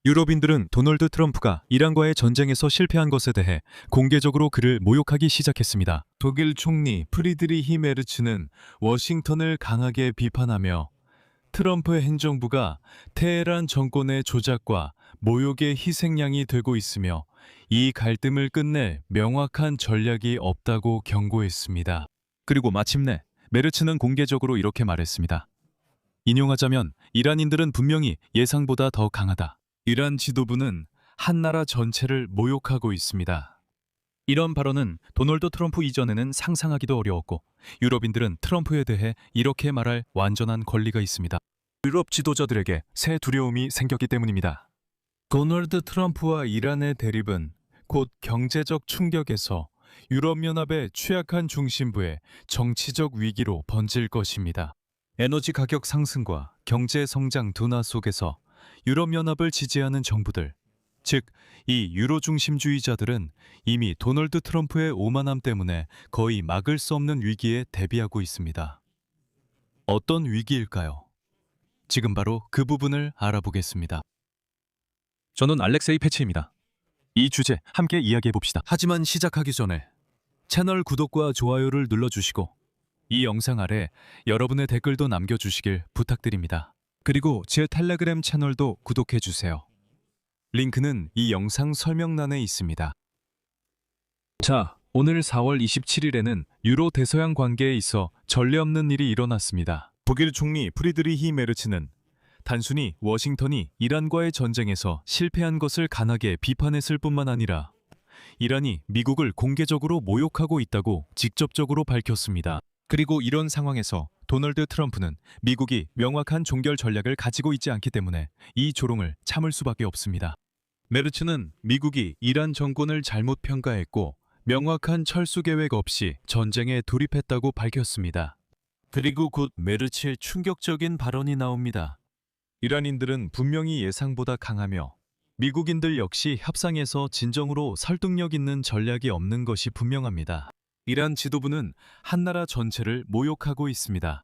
유럽인들은 도널드 트럼프가 이란과의 전쟁에서 실패한 것에 대해 공개적으로 그를 모욕하기 시작했습니다. 독일 총리 프리드리히 메르츠는 워싱턴을 강하게 비판하며 트럼프의 행정부가 테헤란 정권의 조작과 모욕의 희생양이 되고 있으며 이 갈등을 끝낼 명확한 전략이 없다고 경고했습니다. 그리고 마침내 메르츠는 공개적으로 이렇게 말했습니다. 인용하자면 이란인들은 분명히 예상보다 더 강하다. 이란 지도부는 한 나라 전체를 모욕하고 있습니다. 이런 발언은 도널드 트럼프 이전에는 상상하기도 어려웠고 유럽인들은 트럼프에 대해 이렇게 말할 완전한 권리가 있습니다. 유럽 지도자들에게 새 두려움이 생겼기 때문입니다. 도널드 트럼프와 이란의 대립은 곧 경제적 충격에서 유럽연합의 취약한 중심부의 정치적 위기로 번질 것입니다. 에너지 가격 상승과 경제 성장 둔화 속에서 유럽연합을 지지하는 정부들, 즉 이 유로 중심주의자들은 이미 도널드 트럼프의 오만함 때문에 거의 막을 수 없는 위기에 대비하고 있습니다. 어떤 위기일까요? 지금 바로 그 부분을 알아보겠습니다. 저는 알렉세이 패치입니다. 이 주제 함께 이야기해 봅시다. 하지만 시작하기 전에 채널 구독과 좋아요를 눌러주시고 이 영상 아래 여러분의 댓글도 남겨주시길 부탁드립니다. 그리고 제 텔레그램 채널도 구독해 주세요. 링크는 이 영상 설명란에 있습니다. 자, 오늘 4월 27일에는 유로 대서양 관계에 있어 전례 없는 일이 일어났습니다. 독일 총리 프리드리히 메르츠는 단순히 워싱턴이 이란과의 전쟁에서 실패한 것을 강하게 비판했을 뿐만 아니라 이란이 미국을 공개적으로 모욕하고 있다고 직접적으로 밝혔습니다. 그리고 이런 상황에서 도널드 트럼프는 미국이 명확한 종결 전략을 가지고 있지 않기 때문에 이 조롱을 참을 수밖에 없습니다. 메르츠는 미국이 이란 정권을 잘못 평가했고 명확한 철수 계획 없이 전쟁에 돌입했다고 밝혔습니다. 그리고 곧 메르츠의 충격적인 발언이 나옵니다. 이란인들은 분명히 예상보다 강하며 미국인들 역시 협상에서 진정으로 설득력 있는 전략이 없는 것이 분명합니다. 이란 지도부는 한 나라 전체를 모욕하고 있습니다.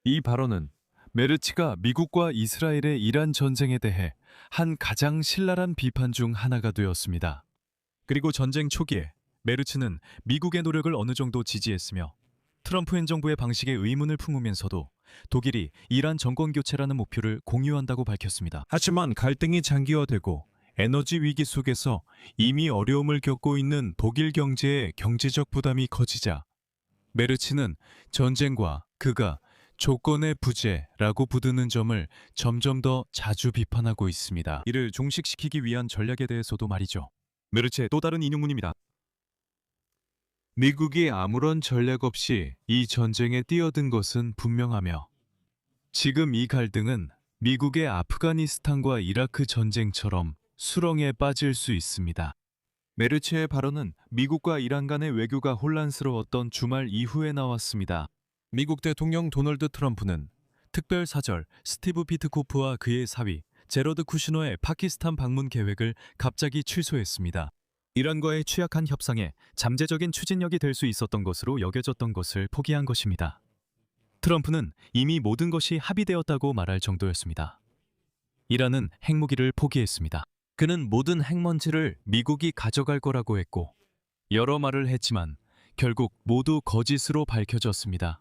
이 발언은 메르츠가 미국과 이스라엘의 이란 전쟁에 대해 한 가장 신랄한 비판 중 하나가 되었습니다. 그리고 전쟁 초기에 메르츠는 미국의 노력을 어느 정도 지지했으며 트럼프 행정부의 방식에 의문을 품으면서도 독일이 이란 정권 교체라는 목표를 공유한다고 밝혔습니다. 하지만 갈등이 장기화되고 에너지 위기 속에서 이미 어려움을 겪고 있는 독일 경제의 경제적 부담이 커지자 메르츠는 전쟁과 그가 조건의 부재라고 부르는 점을 점점 더 자주 비판하고 있습니다. 이를 종식시키기 위한 전략에 대해서도 말이죠. 메르츠의 또 다른 인용문입니다. 미국이 아무런 전략 없이 이 전쟁에 뛰어든 것은 분명하며 지금 이 갈등은 미국의 아프가니스탄과 이라크 전쟁처럼 수렁에 빠질 수 있습니다. 메르츠의 발언은 미국과 이란 간의 외교가 혼란스러웠던 주말 이후에 나왔습니다. 미국 대통령 도널드 트럼프는 특별사절 스티브 피트코프와 그의 사위 제러드 쿠시너의 파키스탄 방문 계획을 갑자기 취소했습니다. 이란과의 취약한 협상에 잠재적인 추진력이 될 수 있었던 것으로 여겨졌던 것을 포기한 것입니다. 트럼프는 이미 모든 것이 합의되었다고 말할 정도였습니다. 이란은 핵무기를 포기했습니다. 그는 모든 핵먼지를 미국이 가져갈 거라고 했고 여러 말을 했지만 결국 모두 거짓으로 밝혀졌습니다.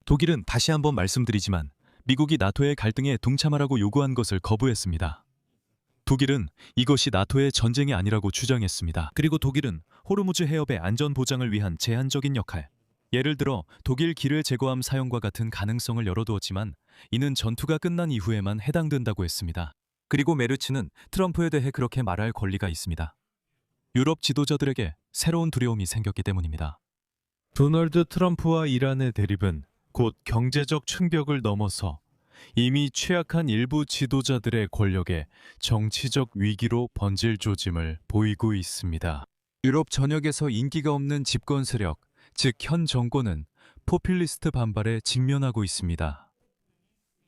독일은 다시 한번 말씀드리지만 미국이 나토의 갈등에 동참하라고 요구한 것을 거부했습니다. 독일은 이것이 나토의 전쟁이 아니라고 주장했습니다. 그리고 독일은 호르무즈 해협의 안전 보장을 위한 제한적인 역할, 예를 들어 독일 기뢰 제거함 사용과 같은 가능성을 열어두었지만 이는 전투가 끝난 이후에만 해당된다고 했습니다. 그리고 메르츠는 트럼프에 대해 그렇게 말할 권리가 있습니다. 유럽 지도자들에게 새로운 두려움이 생겼기 때문입니다. 도널드 트럼프와 이란의 대립은 곧 경제적 충격을 넘어서 이미 취약한 일부 지도자들의 권력에 정치적 위기로 번질 조짐을 보이고 있습니다. 유럽 전역에서 인기가 없는 집권 세력, 즉 현 정권은 포퓰리스트 반발에 직면하고 있습니다.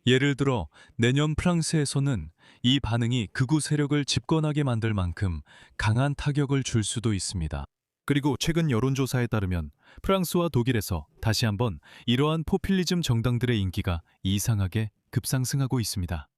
예를 들어 내년 프랑스에서는 이 반응이 극우 세력을 집권하게 만들 만큼 강한 타격을 줄 수도 있습니다. 그리고 최근 여론조사에 따르면 프랑스와 독일에서 다시 한번 이러한 포퓰리즘 정당들의 인기가 이상하게 급상승하고 있습니다.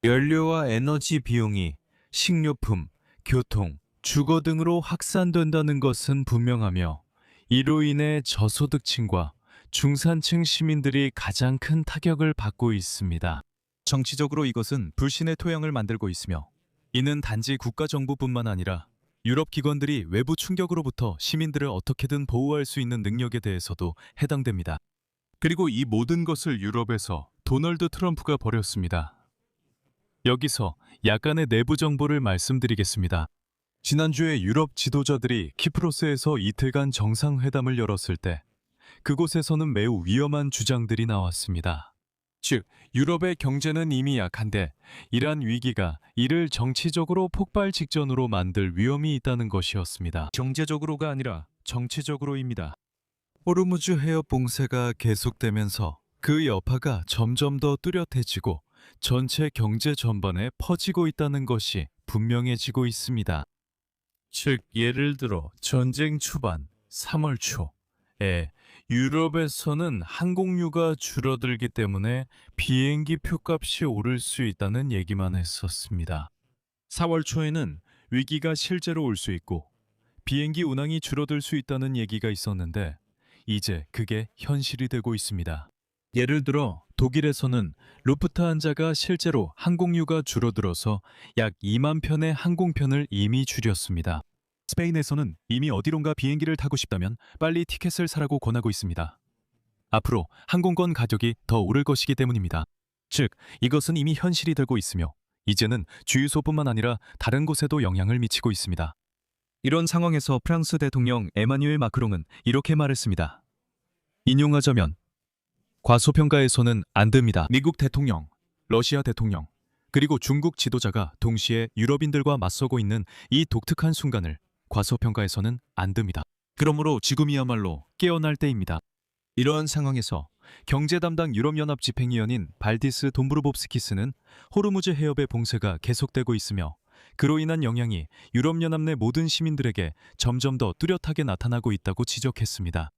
연료와 에너지 비용이 식료품, 교통, 주거 등으로 확산된다는 것은 분명하며 이로 인해 저소득층과 중산층 시민들이 가장 큰 타격을 받고 있습니다. 정치적으로 이것은 불신의 토양을 만들고 있으며 이는 단지 국가정부뿐만 아니라 유럽 기관들이 외부 충격으로부터 시민들을 어떻게든 보호할 수 있는 능력에 대해서도 해당됩니다. 그리고 이 모든 것을 유럽에서 도널드 트럼프가 벌였습니다. 여기서 약간의 내부 정보를 말씀드리겠습니다. 지난주에 유럽 지도자들이 키프로스에서 이틀간 정상회담을 열었을 때 그곳에서는 매우 위험한 주장들이 나왔습니다. 즉, 유럽의 경제는 이미 약한데 이러한 위기가 이를 정치적으로 폭발 직전으로 만들 위험이 있다는 것이었습니다. 경제적으로가 아니라 정치적으로입니다. 호르무즈 해협 봉쇄가 계속되면서 그 여파가 점점 더 뚜렷해지고 전체 경제 전반에 퍼지고 있다는 것이 분명해지고 있습니다. 즉, 예를 들어 전쟁 초반 3월 초에 유럽에서는 항공유가 줄어들기 때문에 비행기 표값이 오를 수 있다는 얘기만 했었습니다. 4월 초에는 위기가 실제로 올 수 있고 비행기 운항이 줄어들 수 있다는 얘기가 있었는데 이제 그게 현실이 되고 있습니다. 예를 들어 독일에서는 루프트한자가 실제로 항공유가 줄어들어서 약 2만 편의 항공편을 이미 줄였습니다. 스페인에서는 이미 어디론가 비행기를 타고 싶다면 빨리 티켓을 사라고 권하고 있습니다. 앞으로 항공권 가격이 더 오를 것이기 때문입니다. 즉, 이것은 이미 현실이 되고 있으며 이제는 주유소뿐만 아니라 다른 곳에도 영향을 미치고 있습니다. 이런 상황에서 프랑스 대통령 에마뉴엘 마크롱은 이렇게 말했습니다. 인용하자면 과소평가에서는 안 됩니다. 미국 대통령, 러시아 대통령, 그리고 중국 지도자가 동시에 유럽인들과 맞서고 있는 이 독특한 순간을 과소평가해서는 안 됩니다. 그러므로 지금이야말로 깨어날 때입니다. 이러한 상황에서 경제 담당 유럽연합 집행위원인 발디스 돈브로봅스키스는 호르무즈 해협의 봉쇄가 계속되고 있으며 그로 인한 영향이 유럽연합 내 모든 시민들에게 점점 더 뚜렷하게 나타나고 있다고 지적했습니다.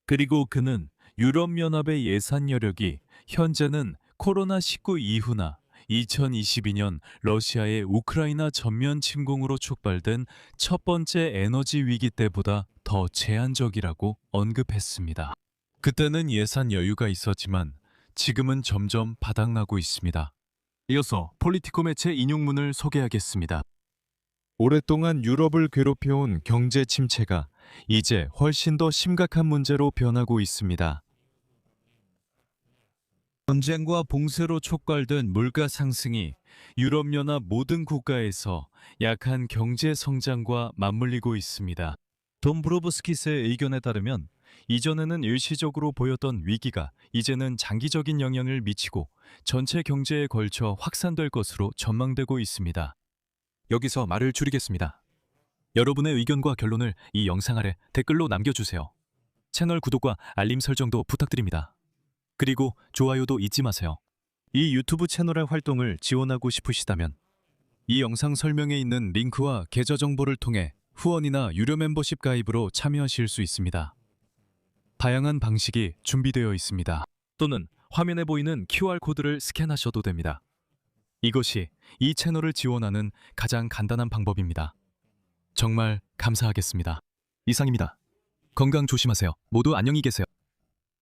그리고 그는 유럽연합의 예산 여력이 현재는 코로나19 이후나 2022년 러시아의 우크라이나 전면 침공으로 촉발된 첫 번째 에너지 위기 때보다 더 제한적이라고 언급했습니다. 그때는 예산 여유가 있었지만 지금은 점점 바닥나고 있습니다. 이어서 폴리티코 매체 인용문을 소개하겠습니다. 오랫동안 유럽을 괴롭혀온 경제 침체가 이제 훨씬 더 심각한 문제로 변하고 있습니다. 전쟁과 봉쇄로 촉발된 물가 상승이 유럽연합 모든 국가에서 약한 경제 성장과 맞물리고 있습니다. 돈브로브스키스의 의견에 따르면 이전에는 일시적으로 보였던 위기가 이제는 장기적인 영향을 미치고 전체 경제에 걸쳐 확산될 것으로 전망되고 있습니다. 여기서 말을 줄이겠습니다. 여러분의 의견과 결론을 이 영상 아래 댓글로 남겨주세요. 채널 구독과 알림 설정도 부탁드립니다. 그리고 좋아요도 잊지 마세요. 이 유튜브 채널의 활동을 지원하고 싶으시다면 이 영상 설명에 있는 링크와 계좌 정보를 통해 후원이나 유료 멤버십 가입으로 참여하실 수 있습니다. 다양한 방식이 준비되어 있습니다. 또는 화면에 보이는 QR코드를 스캔하셔도 됩니다. 이것이 이 채널을 지원하는 가장 간단한 방법입니다. 정말 감사하겠습니다. 이상입니다. 건강 조심하세요. 모두 안녕히 계세요.